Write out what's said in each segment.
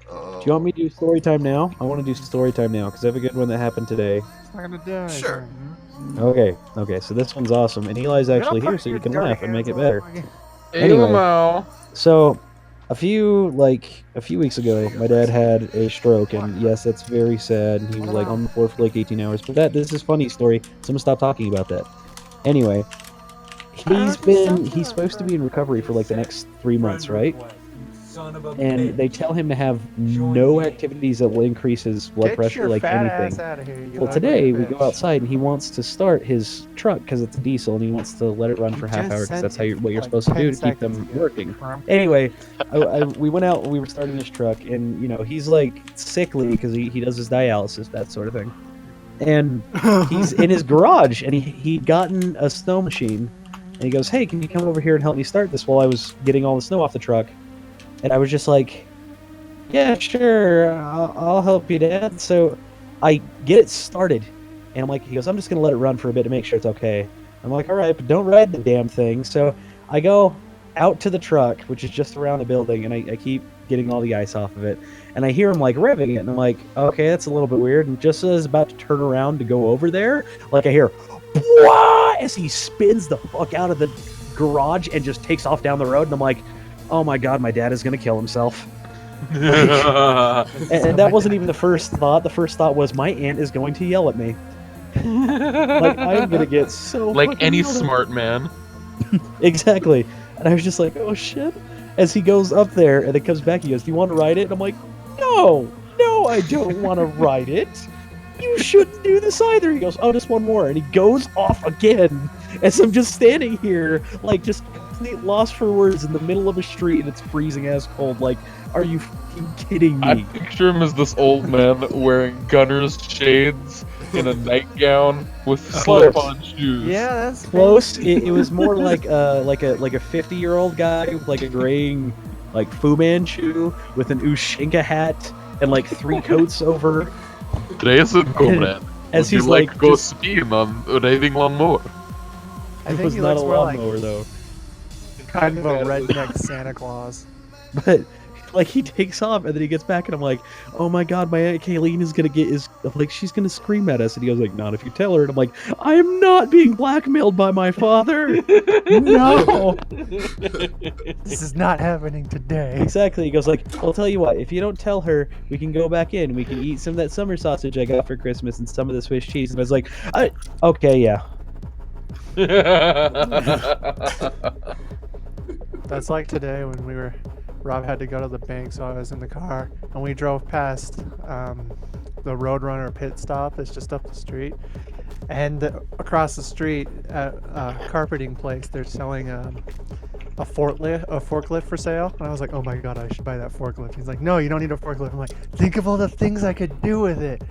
Do you want me to do story time now? I want to do story time now because I have a good one that happened today. It's not gonna die. Sure. Okay, so this one's awesome, and Eli's actually here, so you can laugh and make it better. Anyway, so a few weeks ago, my dad had a stroke, and yes, that's very sad. He was like on the floor for like 18 hours. But this is a funny story, so I'm gonna stop talking about that. Anyway, he's supposed to be in recovery for like the next 3 months, right? And they tell him to have no activities that will increase his blood pressure, like anything. Well, today we go outside and he wants to start his truck because it's a diesel, and he wants to let it run for half hour because that's what you're supposed to do to keep them working. Anyway, we went out and we were starting his truck, and you know he's like sickly because he does his dialysis, that sort of thing. And he's in his garage, and he'd gotten a snow machine, and he goes, "Hey, can you come over here and help me start this while I was getting all the snow off the truck?" And I was just like, yeah, sure, I'll help you, Dad. So I get it started, and I'm like, he goes, I'm just going to let it run for a bit to make sure it's okay. I'm like, all right, but don't ride the damn thing. So I go out to the truck, which is just around the building, and I keep getting all the ice off of it. And I hear him, like, revving it, and I'm like, okay, that's a little bit weird. And just as I was about to turn around to go over there, like, I hear, Wah! As he spins the fuck out of the garage and just takes off down the road, and I'm like, oh my god, my dad is going to kill himself. And that wasn't even the first thought. The first thought was, my aunt is going to yell at me. Like, I'm going to get so like any smart man. Exactly. And I was just like, oh shit. As he goes up there and it comes back, he goes, do you want to ride it? And I'm like, no, I don't want to ride it. You shouldn't do this either. He goes, oh, just one more. And he goes off again. As I'm just standing here, like, just complete lost for words in the middle of a street, and it's freezing ass cold. Like, are you fucking kidding me? I picture him as this old man wearing gunner's shades in a nightgown with slip-on shoes. Yeah, that's close. It was more like a 50-year-old guy with like a graying like Fu Manchu with an Ushinka hat and like 3 coats over. Treycen, comrade. As Would he's you like like to go just, speeding on riding lawnmower? I it think was he not a looks more like lawnmower though. kind of a redneck Santa Claus. But like he takes off and then he gets back and I'm like, oh my god, my Aunt Kayleen is gonna she's gonna scream at us, and he goes like, not if you tell her. And I'm like, I am not being blackmailed by my father. No. This is not happening today. Exactly. He goes like, I'll tell you what, if you don't tell her, we can go back in, we can eat some of that summer sausage I got for Christmas and some of the Swiss cheese. And I was like, okay, yeah. That's like today when Rob had to go to the bank, so I was in the car, and we drove past the Roadrunner pit stop that's just up the street. And across the street at a carpeting place, they're selling a forklift for sale. And I was like, oh my god, I should buy that forklift. He's like, no, you don't need a forklift. I'm like, think of all the things I could do with it.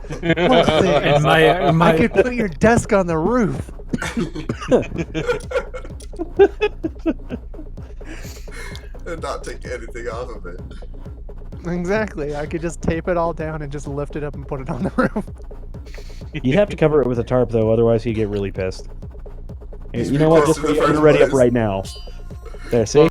What things? I could put your desk on the roof. And not take anything off of it. Exactly. I could just tape it all down and just lift it up and put it on the roof. You'd have to cover it with a tarp though, otherwise he'd get really pissed. He's You know what? pissed Just in the get first ready up place. right now. There, see?